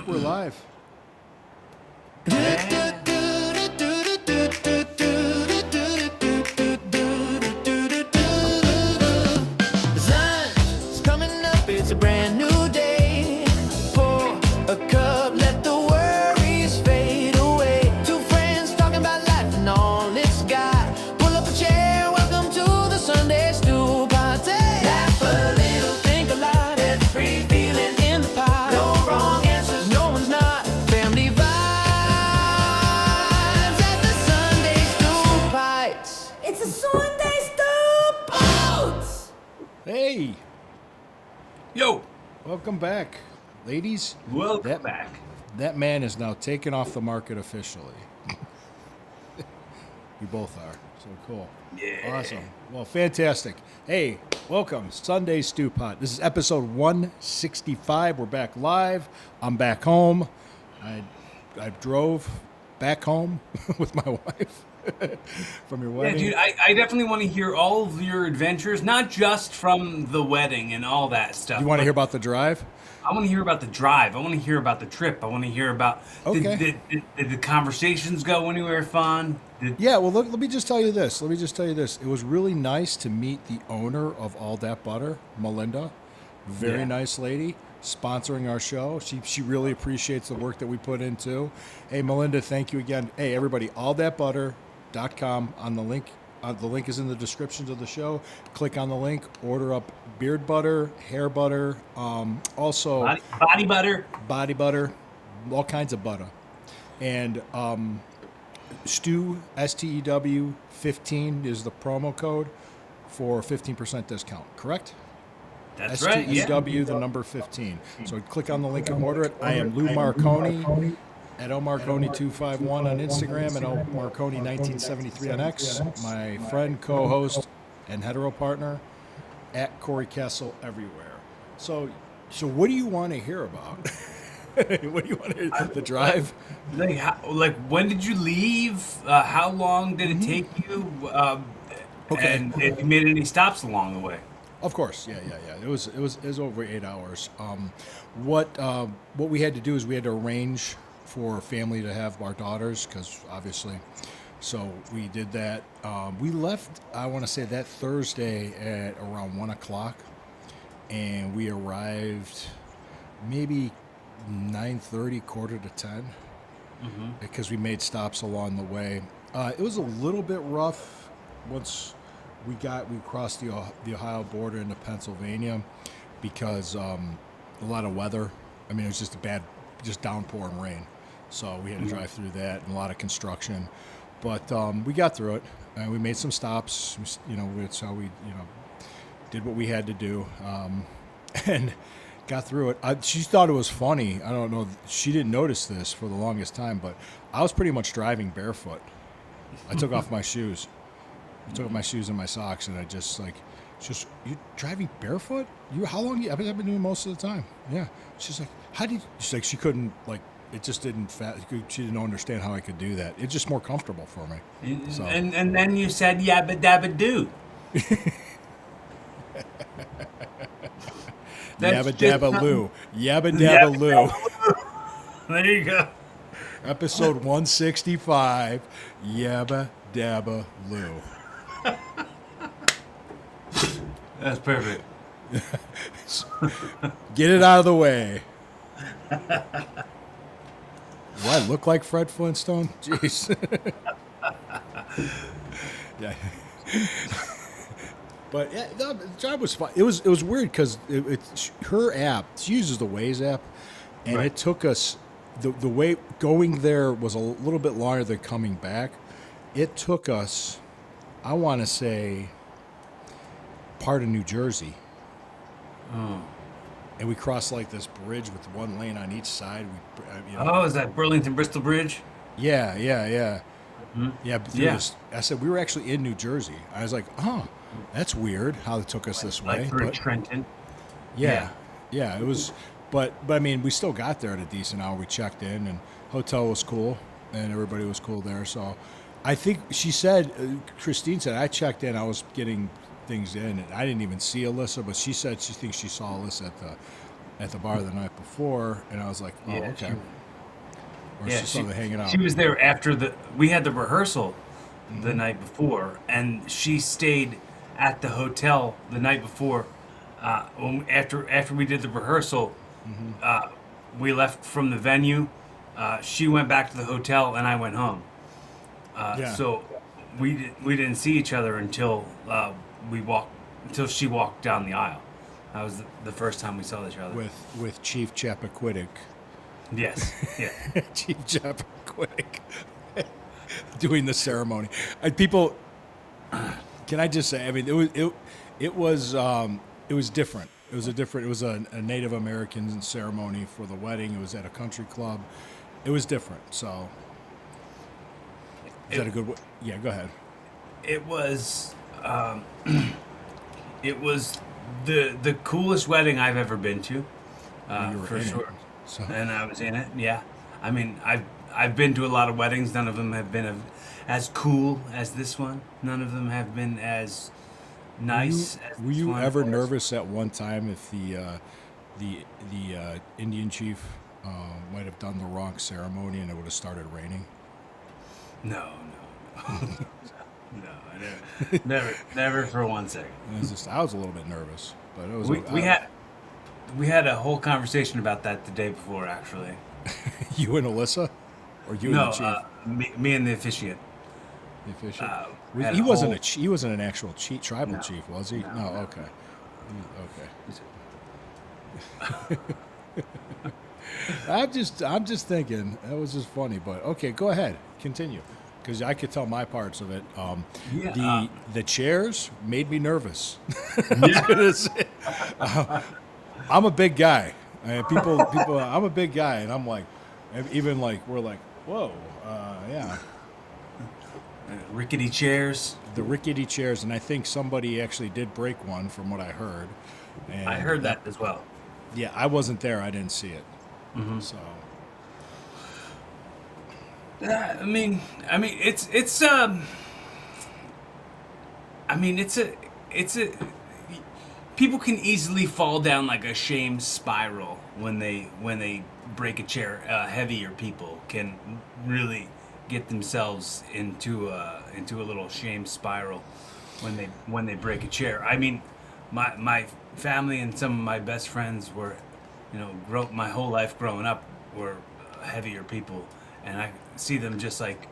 we're live. Sun's coming up, it's a brand new day. Pour a cup, let the worries fade away. Two friends talking about life and all it's got. Pull up a chair, welcome to the Sunday Stew Party. Laugh a little, think a lot, there's a free feeling in the pot. No wrong answers, no one's not. Family vibes at the Sunday Stew Bites. It's a Sunday Stew Bites. Hey, Yo, welcome back, ladies. welcome back. That man is now taken off the market officially. We both are. So cool. Yeah. Awesome. Well, fantastic. Hey, welcome. Sunday Stew Pot. This is episode 165. We're back live. I'm back home. I drove back home with my wife from your Yeah, wedding. dude, I definitely want to hear all of your adventures, not just from the wedding and all that stuff. You want to but hear about the drive? I want to hear about the drive. I want to hear about the trip. I want to hear about Okay. did the conversations go anywhere fun? Yeah, well, let me just tell you this. It was really nice to meet the owner of All That Butter, Melinda. Very Yeah. nice lady, sponsoring our show. She really appreciates the work that we put into. Hey, Melinda, thank you again. Hey, everybody, allthatbutter.com on the link. The link is in the descriptions of the show. Click on the link, order up beard butter, hair butter, also Body butter. body butter, all kinds of butter. And Stew, STEW 15 is the promo code for 15% discount, correct? That's right. Yeah. STEW, the number 15. So click on the link and order it. I am Lou Marconi at LMarconi251 on Instagram and LMarconi1973 on X. My friend, co-host, and hetero partner at Corey Castle everywhere. So what do you want to hear about? What do you want to hear? The drive? Like when did you leave? How long did it take you? Okay. And if you made any stops along the way? Of course, yeah. It was over 8 hours. What we had to do is we had to arrange for family to have our daughters, because obviously, so we did that. We left, I want to say, that Thursday at around 1:00, and we arrived maybe 9:30, quarter to 10, because we made stops along the way. It was a little bit rough once we crossed the Ohio border into Pennsylvania, because a lot of weather. I mean, it was just downpour and rain. So we had to drive through that, and a lot of construction. But we got through it, and we made some stops. That's how we did what we had to do, and got through it. She thought it was funny. I don't know. She didn't notice this for the longest time, but I was pretty much driving barefoot. I took off my shoes. I took off my shoes and my socks, and I just you driving barefoot? How long? I've been doing most of the time. Yeah. She's like, she's like, she couldn't, like, it just didn't, she didn't understand how I could do that. It's just more comfortable for me. So. And then you said yabba dabba doo. Yabba dabba Lou. Yabba dabba Lou. There you go. Episode 165. Yabba dabba Lou. That's perfect. Get it out of the way. Do I look like Fred Flintstone? Jeez. Yeah. But yeah, the job was fun. It was weird because her app. She uses the Waze app, and Right. it took us the way going there was a little bit longer than coming back. It took us, I want to say, part of New Jersey. Oh. And we crossed like this bridge with one lane on each side. Oh, is that Burlington Bristol Bridge? Yeah. Hmm? Yeah, but I said we were actually in New Jersey. I was like, oh, that's weird how it took us this way. Like through But Trenton. yeah, it was. But I mean, we still got there at a decent hour. We checked in, and hotel was cool, and everybody was cool there. So I think she said, Christine said, I checked in. I was getting things in, and I didn't even see Alyssa, but she said she thinks she saw Alyssa at at the bar the night before, and I was like, oh, Yeah, okay. Or yeah, she saw them hanging out. she was there after we had the rehearsal the Mm-hmm. night before, and she stayed at the hotel the night before. After we did the rehearsal, Mm-hmm. we left from the venue. She went back to the hotel, and I went home. Yeah. So we didn't see each other until until she walked down the aisle. That was the first time we saw each other. with Chief Chappaquiddick. Yes, yeah. Chief Chappaquiddick doing the ceremony. People, can I just say? I mean, it was different. It was a Native American ceremony for the wedding. It was at a country club. It was different. So, is that a good? Yeah, go ahead. It was it was the coolest wedding I've ever been to, You were for in it, sure. so. And I was in it. Yeah, I mean, I've been to a lot of weddings. None of them have been as cool as this one. None of them have been as nice. As Were this you one ever was. nervous at one time if the Indian chief might have done the wrong ceremony and it would have started raining? No, no, I never for one second. It was just I was a little bit nervous, but it was. We had a whole conversation about that the day before, actually. You and Alyssa, or you No, and the chief, me and the officiant. the official. we had He a wasn't whole- he wasn't an actual tribal No. chief, was he? No, No. no. Okay. Okay. I'm just thinking that was just funny, but okay, go ahead, continue, because I could tell my parts of it. Yeah, The chairs made me nervous. Yeah. I'm a big guy. People. I'm a big guy, and I'm like, even like we're like, whoa, yeah, Rickety chairs. the rickety chairs, and I think somebody actually did break one, from what I heard. And I heard that as well. Yeah, I wasn't there. I didn't see it. So I mean, it's people can easily fall down like a shame spiral when they break a chair. Heavier people can really get themselves into a little shame spiral when they break a chair. I mean, my family and some of my best friends were, my whole life growing up were heavier people, and I see them just like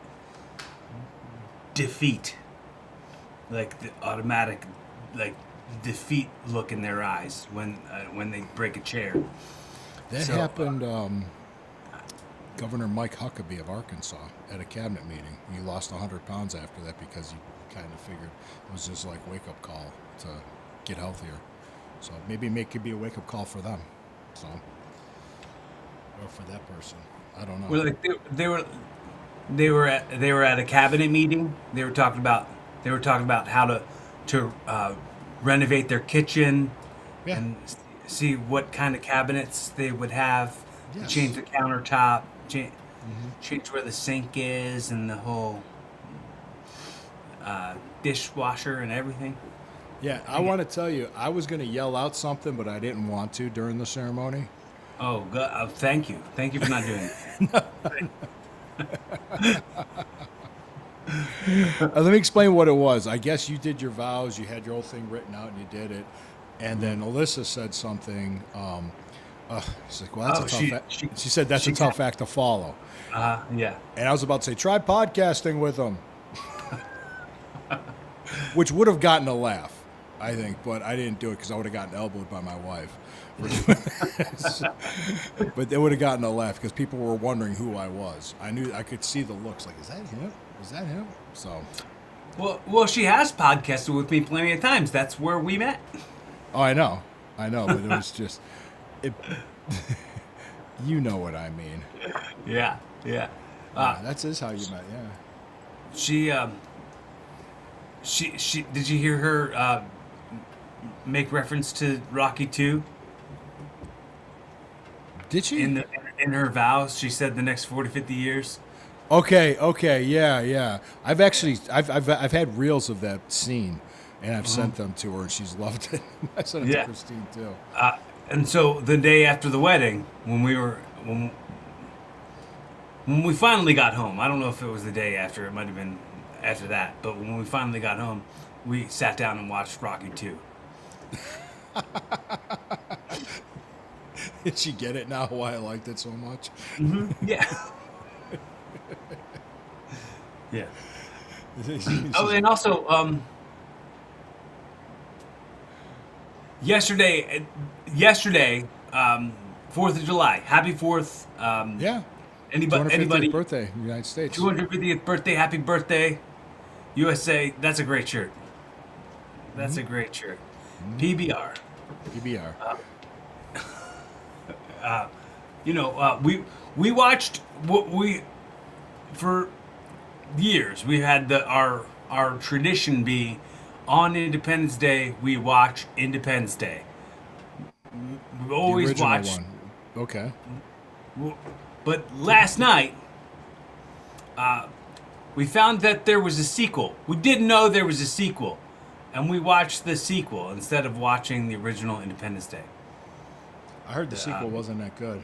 defeat, like the automatic, like defeat look in their eyes when they break a chair. that So, happened. Governor Mike Huckabee of Arkansas at a cabinet meeting. He lost 100 pounds after that because he kind of figured it was just like wake up call to get healthier. So maybe it could be a wake up call for them. So or for that person. I don't know. Well, like they were at a cabinet meeting. They were talking about how to renovate their kitchen Yeah. and see what kind of cabinets they would have. Yes. Change the countertop, change where the sink is, and the whole dishwasher and everything. Yeah, I want to tell you, I was going to yell out something, but I didn't want to during the ceremony. Oh, God, thank you for not doing it. Let me explain what it was. I guess you did your vows, you had your whole thing written out, and you did it. And then Alyssa said something. She's like, "Well, that's Oh, a tough." she- She said that's a she tough got- act to follow. Yeah. And I was about to say, "Try podcasting with them," which would have gotten a laugh, I think, but I didn't do it because I would have gotten elbowed by my wife. But they would have gotten a laugh because people were wondering who I was. I could see the looks, like, "Is that him? Is that him?" So, Well, she has podcasted with me plenty of times. That's where we met. oh, I know, but it was just, it. You know what I mean. Yeah. Yeah, that's how you met. Yeah. She did you hear her make reference to Rocky 2 Did she? in her vows? She said the next 40, 50 years. Okay, yeah. I've had reels of that scene, and I've sent them to her, and she's loved it. I sent it Yeah. to Christine too. And so the day after the wedding, when we finally got home, I don't know if it was the day after, it might have been after that, but when we finally got home, we sat down and watched Rocky 2. Did she get it now? Why I liked it so much? Yeah. Yeah. Oh, and also, yesterday, 4th of July. Happy 4th. Yeah. Anybody, 250th birthday in the United States. 250th birthday, happy birthday, USA. That's a great shirt. That's a great shirt. PBR. PBR. We watched what we for years. We had our tradition be on Independence Day. We watch Independence Day. We The always original watched. one. Okay. But last night, we found that there was a sequel. We didn't know there was a sequel, and we watched the sequel instead of watching the original Independence Day. I heard the sequel wasn't that good.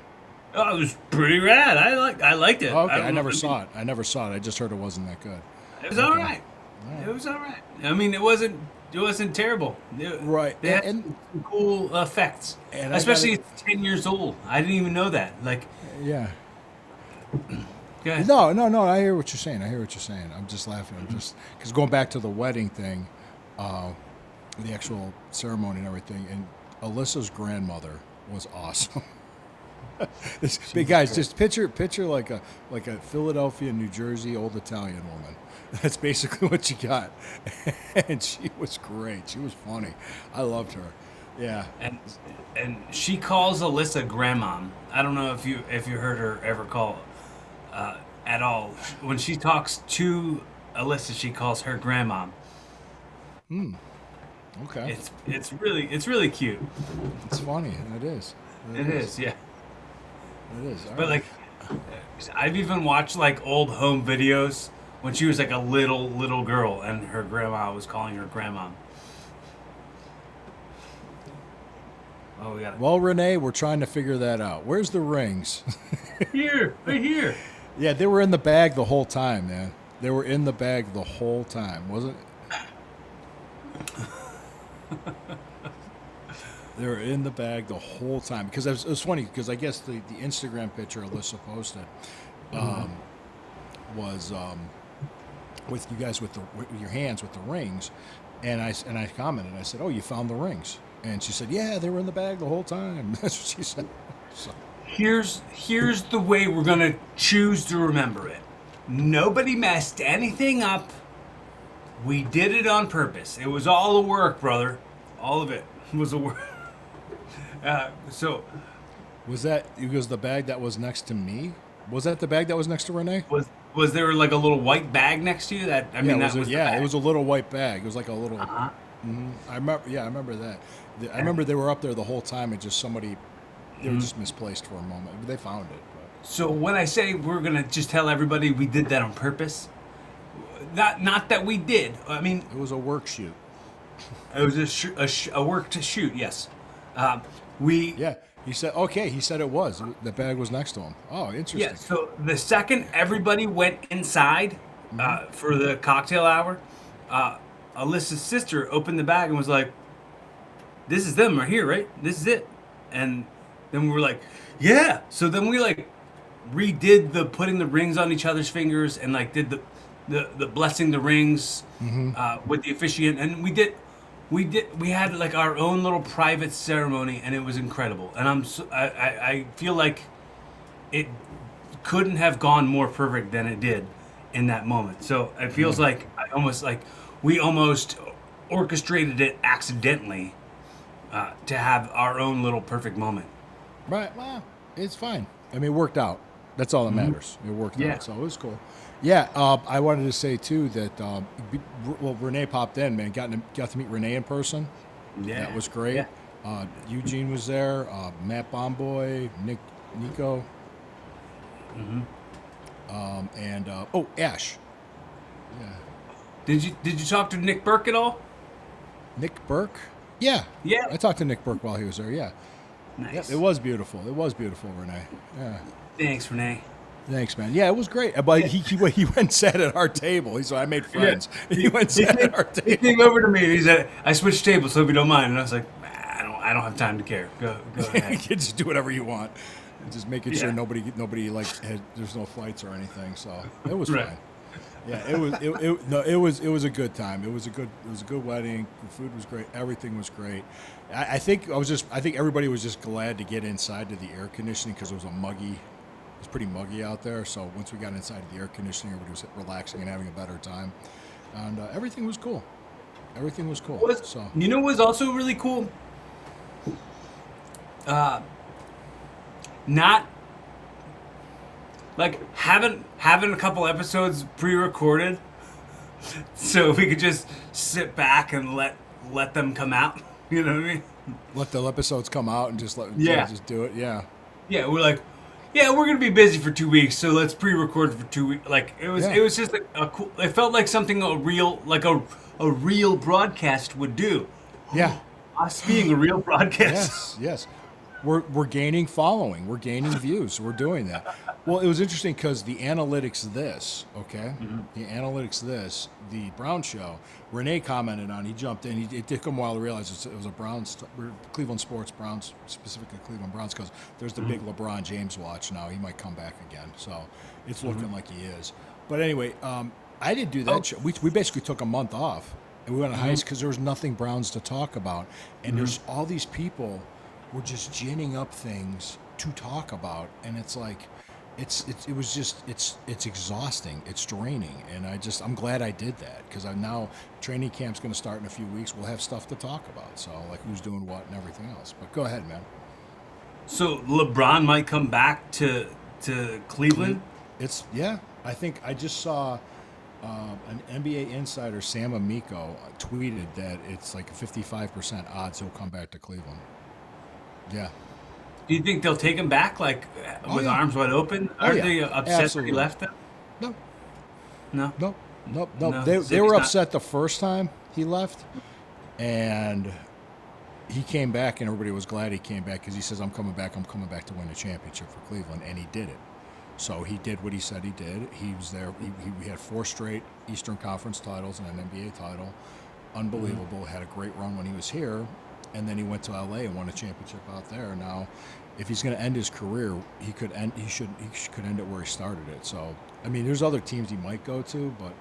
Oh, it was pretty rad. I liked it. Oh, okay. don't I know- never saw it. I never saw it. I just heard it wasn't that good. It was all right. It was all right. I mean, it wasn't terrible. Right, They had and- some cool effects, And I especially gotta- it's 10 years old. I didn't even know that. Like, Yeah. go ahead. No. I hear what you're saying. I'm just laughing. I'm just because going back to the wedding thing, the actual ceremony and everything, and Alyssa's grandmother was awesome. This big guys, just picture like a Philadelphia, New Jersey old Italian woman. That's basically what you got, and she was great. She was funny. I loved her. Yeah. And she calls Alyssa grandmom. I don't know if you heard her ever call at all. When she talks to Alyssa, she calls her grandmom. Okay. It's really cute. It's funny. It is. It is, yeah. It is. All But right. like, I've even watched like old home videos when she was like a little girl and her grandma was calling her grandma. Oh, we got it. Well, Renee, we're trying to figure that out. Where's the rings? Here, right here. Yeah, they were in the bag the whole time, man. They were in the bag the whole time, wasn't it? They were in the bag the whole time because it was funny because I guess the Instagram picture Alyssa posted was with you guys with your hands with the rings, and I commented. I said, "Oh, you found the rings," and she said, "Yeah, they were in the bag the whole time." That's what she said. So, Here's the way we're gonna choose to remember it. Nobody messed anything up. We did it on purpose. It was all a work, brother. All of it was a work. So was the bag that was next to me? Was that the bag that was next to Renee? was there like a little white bag next to you? That I mean, that was the bag. it was a little white bag. It was like a little. Uh-huh. I remember. Yeah, I remember that. I remember they were up there the whole time, and just somebody, they were just misplaced for a moment. They found it. But. So when I say we're gonna just tell everybody we did that on purpose, not that we did. I mean, It was a work shoot. it was a work to shoot. Yes, we. Yeah, he said. Okay, he said it was. The bag was next to him. Oh, interesting. Yeah, so the second everybody went inside for the cocktail hour, Alyssa's sister opened the bag and was like, "This is them right here, right? This is it." And then we were like, "Yeah." So then we like redid the putting the rings on each other's fingers and like did the blessing the rings with the officiant, and we had like our own little private ceremony, and it was incredible. And I feel like it couldn't have gone more perfect than it did in that moment. So it feels like we almost orchestrated it accidentally to have our own little perfect moment. Right. Well, it's fine. I mean, it worked out. That's all that matters. It worked Yeah. out, so it was cool. Yeah, I wanted to say too that Renee popped in, man. Got to meet Renee in person. Yeah, That was great. Yeah. Eugene was there. Matt Bomboy, Nico, and Ash. Did you talk to Nick Burke at all? Nick Burke. Yeah. Yeah. I talked to Nick Burke while he was there. Yeah. Nice. Yep, it was beautiful. It was beautiful, Renee. Yeah. Thanks, Renee. Thanks, man. Yeah, it was great. But he went and sat at our table. He said, I made friends. He went and sat at our He table. came over to me and he said, "I switched tables, so if you don't mind." And I was like, I don't have time to care. Go You ahead. can just do whatever you want. Just making sure Yeah. nobody like there's no fights or anything. So it was Right. fine. Yeah, it was a good time. It was a good wedding. The food was great. Everything was great. I think everybody was just glad to get inside to the air conditioning because it was pretty muggy out there. So once we got inside the air conditioning, everybody was relaxing and having a better time, and everything was cool. Everything was cool. So You know what was also really cool? Not like having a couple episodes pre-recorded, so we could just sit back and let them come out. You know what I mean? let the episodes come out and just just do it. Yeah. Yeah, we're like, yeah, we're gonna be busy for 2 weeks, so let's pre-record for 2 weeks. Like it was just like a cool. It felt like something a real broadcast would do. Yeah. Us being a real broadcast. Yes. We're gaining following. We're gaining views. We're doing that. Well, it was interesting because the analytics the Brown show, Renee commented on. He jumped in. It took him a while to realize it was a Browns, Cleveland sports Browns, specifically Cleveland Browns, because there's the big LeBron James watch now. He might come back again, so it's looking like he is. But anyway, I didn't do that show. We basically took a month off, and we went on hiatus because there was nothing Browns to talk about, and there's all these people were just ginning up things to talk about, and it's like it's exhausting, it's draining, and I'm glad I did that because now training camp's going to start in a few weeks. We'll have stuff to talk about, so like who's doing what and everything else. But go ahead, man. So LeBron might come back to Cleveland. I think I just saw an NBA insider, Sam Amico, tweeted that it's like a 55% odds he'll come back to Cleveland. Yeah. Do you think they'll take him back, like with arms wide open? Are yeah. they upset Absolutely. that he left them? No. No. Nope. No, They Ziggy's were not- upset the first time he left, and he came back, and everybody was glad he came back because he says, I'm coming back to win the championship for Cleveland," and he did it. So he did what he said he did. He was there. He had 4 straight Eastern Conference titles and an NBA title. Unbelievable. Had a great run when he was here, and then he went to LA and won a championship out there. Now, if he's going to end his career, he could end it where he started it. So, I mean, there's other teams he might go to, but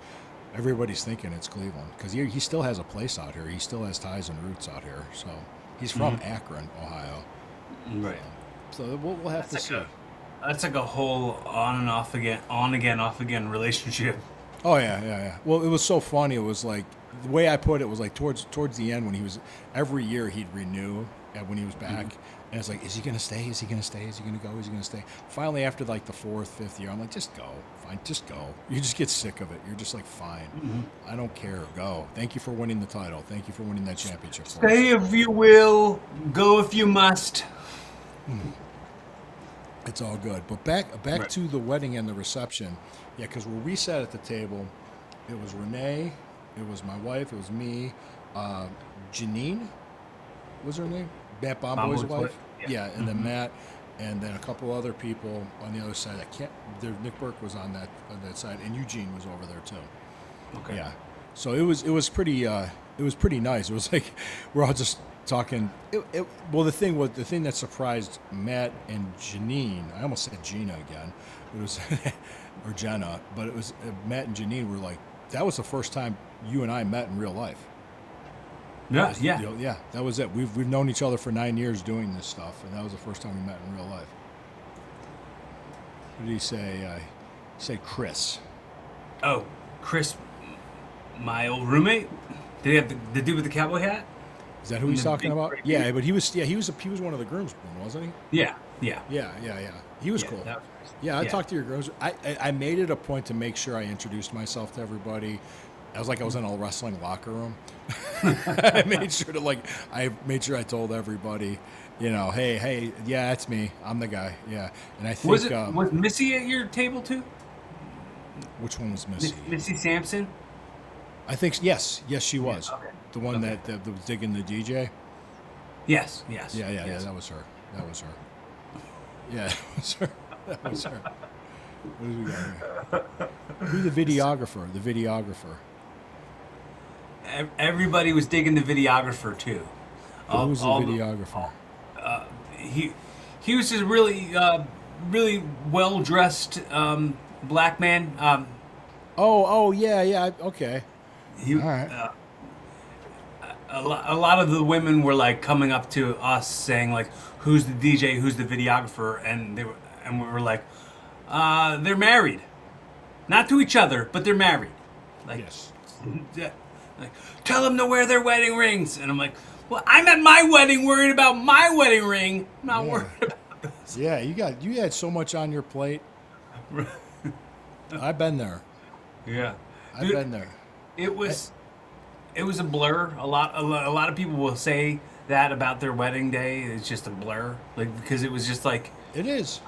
everybody's thinking it's Cleveland because he still has a place out here. He still has ties and roots out here. So he's from Akron, Ohio. Right. So we'll have to see. That's like a whole on again, off again relationship. Oh yeah. Well, it was so funny. It was like the way I put it was like towards the end when he was every year he'd renew when he was back, and it's like, is he gonna stay? Is he gonna stay? Is he gonna go? Is he gonna stay? Finally, after like the 4th, 5th year, I'm like, just go. Fine, just go. You just get sick of it. You're just like, fine. I don't care. Go. Thank you for winning the title. Thank you for winning that championship. For us. Stay if you will, go if you must. It's all good. But back Right. to the wedding and the reception. Yeah, because where we sat at the table, it was Renee, it was my wife, it was me, Janine was her name? Matt Bomboy's wife? Yeah, and then Matt, and then a couple other people on the other side. Nick Burke was on that side, and Eugene was over there too. Okay. Yeah. So it was pretty nice. It was like we're all just talking. Well, the thing that surprised Matt and Janine, I almost said Gina again. It was or Jenna, but it was Matt and Janine were like, that was the first time you and I met in real life. Yeah. Yeah, that was it. We've known each other for 9 years doing this stuff, and that was the first time we met in real life. What did he say? He said Chris. Oh, Chris, my old roommate. Did he have the dude with the cowboy hat? Is that who he's the talking big about? gray Yeah, beard? but he was one of the groomsmen, wasn't he? Yeah. Yeah. He was Yeah, cool. that was nice. Yeah, I Yeah. talked to your girls. I made it a point to make sure I introduced myself to everybody. I was like I was in a wrestling locker room. I made sure I told everybody, hey, yeah, it's me. I'm the guy. Yeah, and I think Was Missy at your table too? which one was Missy? Missy Sampson. I think yes, she was okay. the one that was digging the DJ. Yes. Yeah, that was her. That was her. Yeah, that was her. That was her. What do we got here? Who's the videographer? The videographer. Everybody was digging the videographer too. Who was the videographer? He was just really well dressed black man. Oh, yeah. Okay. He, All right. a lot of the women were like coming up to us saying like, "Who's the DJ? Who's the videographer?" And we were like, "They're married, not to each other, but they're married." Like, Yes. yeah, like, tell them to wear their wedding rings, and I'm like, "Well, I'm at my wedding, worried about my wedding ring, not Yeah. worried about this." Yeah, you had so much on your plate. I've been there. Yeah, I've been there. It was a blur. A lot of people will say that about their wedding day. It's just a blur, like because it was just like It is.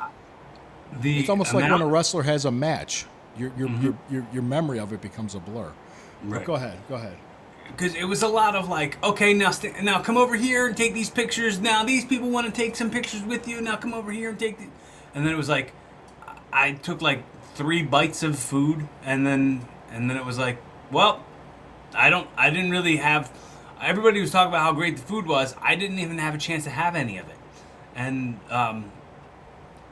the. It's almost like when amount- a wrestler has a match. Your memory of it becomes a blur. But Right. go ahead. Because it was a lot of like, okay, now come over here and take these pictures. Now these people want to take some pictures with you. Now come over here and take. And then it was like, I took like 3 bites of food, and then it was like, well, I didn't really have. Everybody was talking about how great the food was. I didn't even have a chance to have any of it, and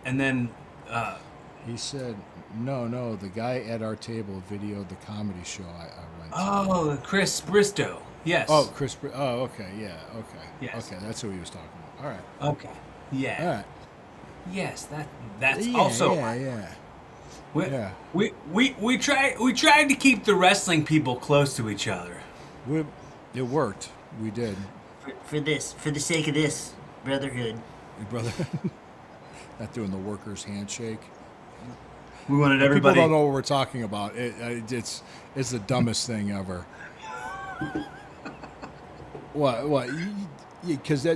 then. He said, "No, the guy at our table videoed the comedy show I went to." Oh, Chris Bristow. Yes. Oh, Chris. Oh, okay. Yeah. Okay. Yes. Okay, that's who he was talking about. All right. Okay. Yeah. All right. Yes. That's Yeah, also. Yeah. We, Yeah. we tried to keep the wrestling people close to each other. It worked. We did. For the sake of this brotherhood. Your brother. Not doing the workers' handshake. We wanted People everybody. don't know what we're talking about. It's the dumbest thing ever. What? Because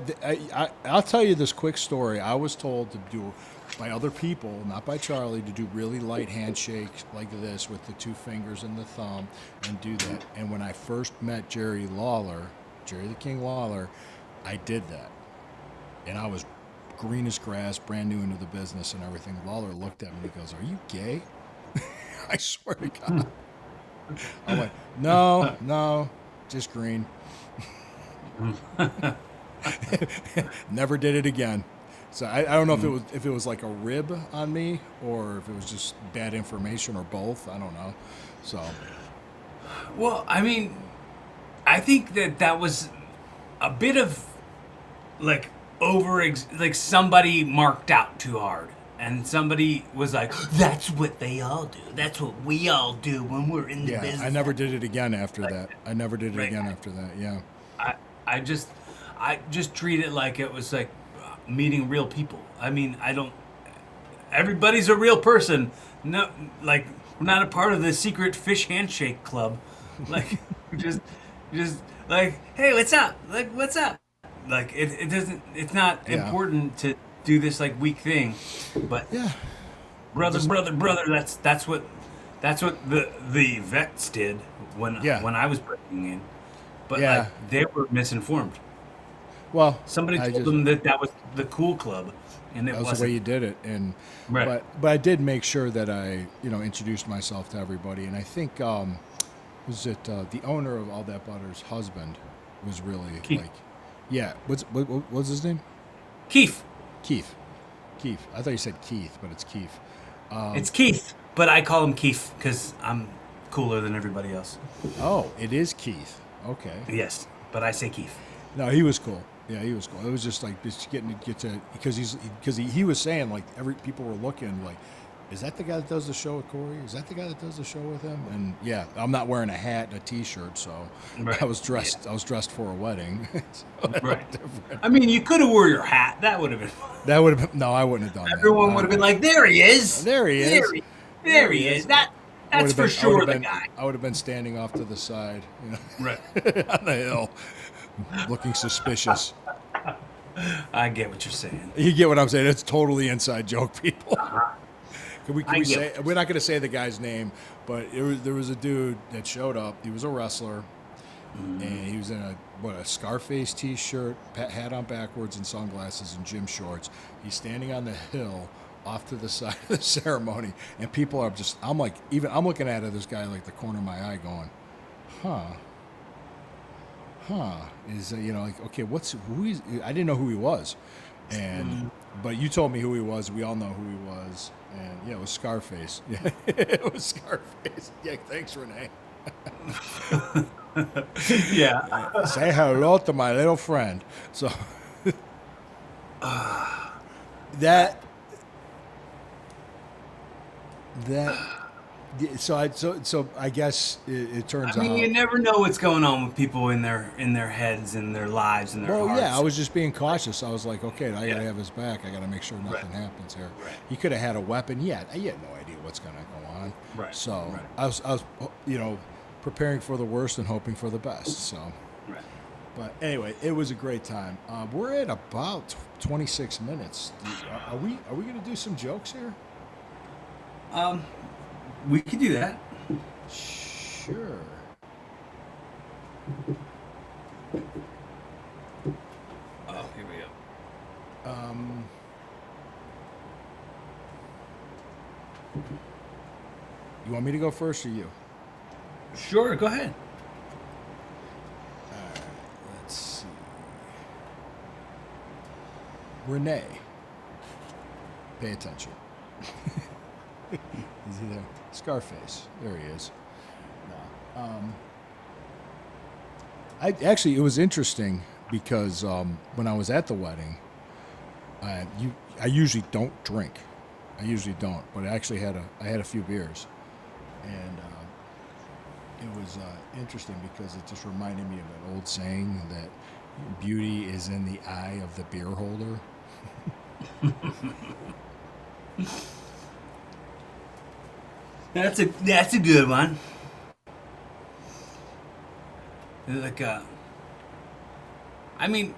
I'll tell you this quick story. I was told to do by other people, not by Charlie, to do really light handshakes like this with the 2 fingers and the thumb, and do that. And when I first met Jerry the King Lawler, I did that, and I was green as grass, brand new into the business and everything. Lawler looked at me and he goes, "Are you gay?" I swear to God. I went, no, just green. Never did it again. So I don't know if it was like a rib on me or if it was just bad information or both. I don't know. So Well, I mean, I think that was a bit of like like somebody marked out too hard. And somebody was like, "That's what they all do. That's what we all do when we're in the yeah, business." I never did it again after that. I never did it Right. again after that. Yeah. I just treat it like it was like meeting real people. I mean, I don't. Everybody's a real person. No, like we're not a part of the secret fish handshake club. Like just like, hey, what's up? Like, what's up? Like it doesn't. It's not Yeah. important to do this like weak thing, but Yeah. brother. That's what the vets did when Yeah. I was breaking in. But Yeah. like they were misinformed. Well, Somebody I told just- them that was the cool club, and it that was wasn't. the way you did it, and Right. but I did make sure that I introduced myself to everybody, and I think was it the owner of All That Butter's husband was really Keith. like, yeah. What's his name? Keith. Keith. I thought you said Keith, but it's Keith. It's Keith, but I call him Keith because I'm cooler than everybody else. Oh, it is Keith. Okay. Yes, but I say Keith. No, he was cool. Yeah, he was cool. It was just like just get to because he was saying like people were looking like, is that the guy that does the show with Corey? Is that the guy that does the show with him? And yeah, I'm not wearing a hat and a T-shirt, so Right. I was dressed. I was dressed for a wedding. So that's Right. different. I mean, you could have wore your hat. That would have been fun. That would have been no. I wouldn't have done that. Everyone would have been like, "There he is. There he is. There he is. That's I would've for been- I sure would've the been- guy." I would have been standing off to the side, Right. on the hill, looking suspicious. I get what you're saying. You get what I'm saying? It's totally inside joke, people. Can I we get say what we're not going to say the guy's name, but there was a dude that showed up. He was a wrestler, and he was in a Scarface T-shirt, hat on backwards, and sunglasses and gym shorts. He's standing on the hill off to the side of the ceremony, and people are just. I'm looking at this guy like the corner of my eye, going, Is like, okay, I didn't know who he was, and but you told me who he was. We all know who he was, and yeah, it was Scarface. Yeah, it was Scarface. Yeah, thanks, Renee. Yeah. Say hello to my little friend. So that so I guess it turns I mean, out. you never know what's going on with people in their heads, in their lives, in their Well, hearts. yeah, I was just being cautious. I was like, okay, I got to Yeah. have his back. I got to make sure nothing happens here. Right. He could have had a weapon. Yeah, he had no idea what's going to go on. Right. So Right. I was, preparing for the worst and hoping for the best. So, Right. but anyway, it was a great time. We're at about 26 minutes. Are we going to do some jokes here? We could do that. Sure. Oh, here we go. You want me to go first or you? Sure, go ahead. Let's see. Renee. Pay attention. Is he there? Scarface. There he is. No. It was interesting because when I was at the wedding, I usually don't drink. I usually don't, but I actually had a few beers, and it was interesting because it just reminded me of an old saying that beauty is in the eye of the beer holder. That's a good one. Like, I mean,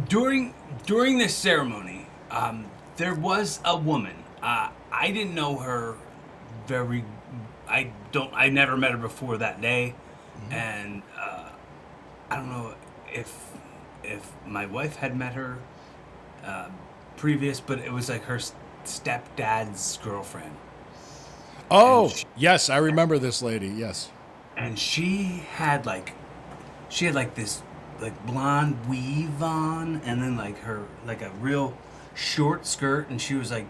during this ceremony, there was a woman. I didn't know her I never met her before that day, and I don't know if my wife had met her previous, but it was like her stepdad's girlfriend. Oh, yes, I remember this lady. Yes. And she had this like blonde weave on, and then like a real short skirt, and she was like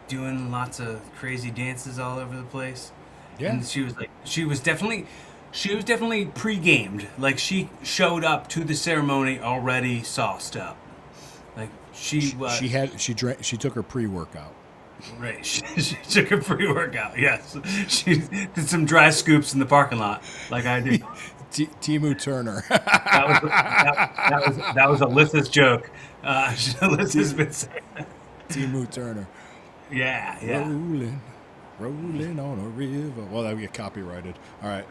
doing lots of crazy dances all over the place. Yeah. And she was definitely pre-gamed. Like, she showed up to the ceremony already sauced up. Like, she took her pre-workout. Right. She took her pre-workout. Yes. She did some dry scoops in the parking lot, like I do. Timu Turner. That was Alyssa's joke. Alyssa's been saying that. Timu Turner. Yeah. Rolling on a river. Well, that would get copyrighted. All right.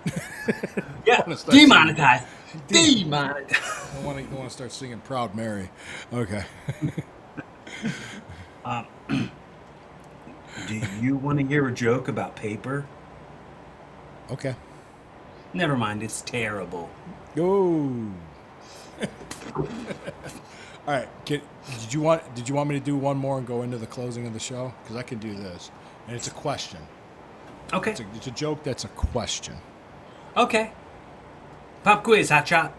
Yeah. Start Demonetized. Demonetized. I want to start singing Proud Mary. Okay. Do you want to hear a joke about paper? Okay. Never mind. It's terrible. Go. All right. Did you want me to do one more and go into the closing of the show? Because I can do this, and it's a question. Okay. It's a joke that's a question. Okay. Pop quiz, hot shot.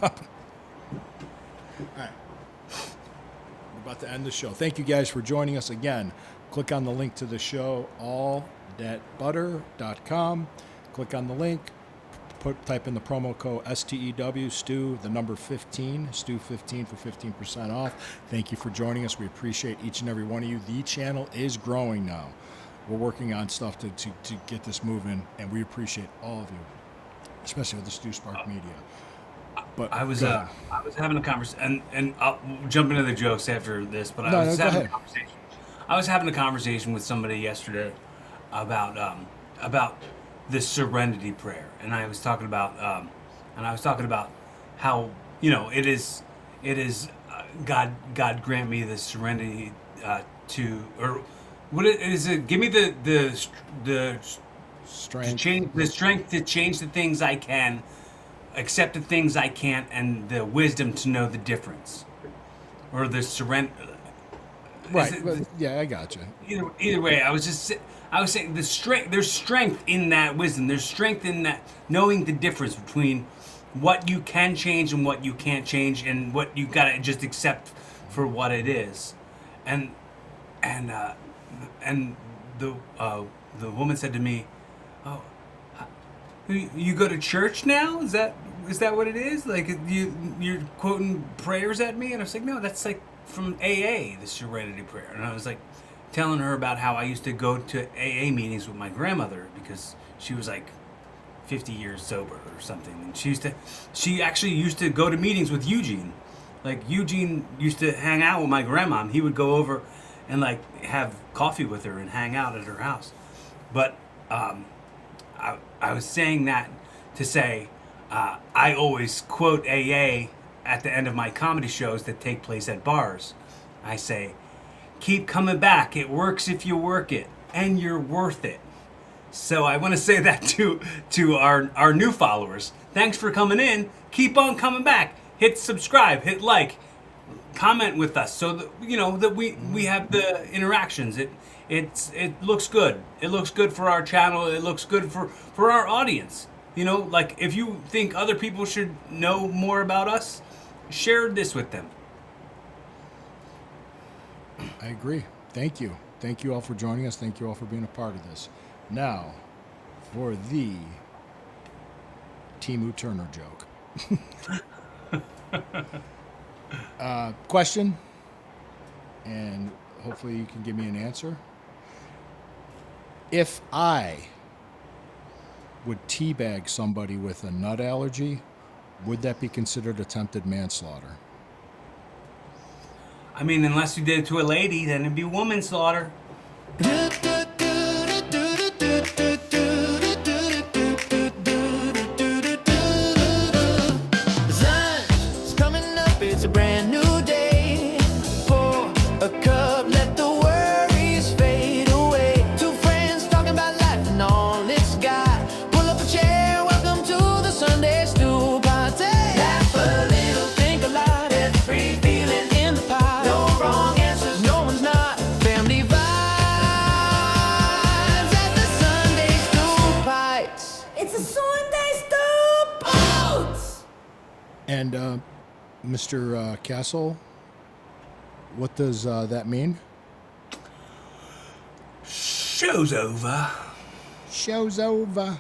All right. We're about to end the show. Thank you guys for joining us again. Click on the link to the show, allthatbutter.com. Click on the link. Type in the promo code STEW, Stu, the number 15, Stu15 for 15% off. Thank you for joining us. We appreciate each and every one of you. The channel is growing now. We're working on stuff to get this moving, and we appreciate all of you, especially with the Stu Spark Media. But I was having a conversation, and I'll jump into the jokes after this. But I was having a conversation. I was having a conversation with somebody yesterday about this serenity prayer, and I was talking about how it is God grant me the serenity What is it? Give me the Strength. strength to change the things I can, accept the things I can't, and the wisdom to know the difference, or the surrender. Right. But, yeah, I got you. Either way, I was saying the strength. There's strength in that wisdom. There's strength in that knowing the difference between what you can change and what you can't change, and what you gotta just accept for what it is. And the woman said to me, "Oh, you go to church now? Is that what it is? Like you're quoting prayers at me?" And I was like, "No, that's like from AA, the Serenity Prayer." And I was like telling her about how I used to go to AA meetings with my grandmother because she was like 50 years sober or something. And she actually used to go to meetings with Eugene. Like Eugene used to hang out with my grandma. He would go over and like have coffee with her and hang out at her house. But I was saying that to say I always quote AA at the end of my comedy shows that take place at bars. I say, "Keep coming back. It works if you work it, and you're worth it." So I want to say that to our new followers. Thanks for coming in. Keep on coming back. Hit subscribe. Hit like. Comment with us so that that we have the interactions. It looks good. It looks good for our channel. It looks good for our audience. Like if you think other people should know more about us, share this with them. I agree. Thank you. Thank you all for joining us. Thank you all for being a part of this. Now, for the Timu Turner joke. Question, and hopefully you can give me an answer. If I would teabag somebody with a nut allergy, would that be considered attempted manslaughter? I mean, unless you did it to a lady, then it'd be woman slaughter. Sun's coming up, it's a brand new day. Pour a cup, let the worries fade away. Two friends talking about life and all it's got. Pull up a chair, welcome to the Sunday Stew Party. Laugh a little, think a lot, every feeling in the pot. No wrong answers, no one's not. Family vibes at the Sunday Stew Bites. It's a Sunday Stew Bites. And Mr. Castle, what does that mean? Show's over. Show's over.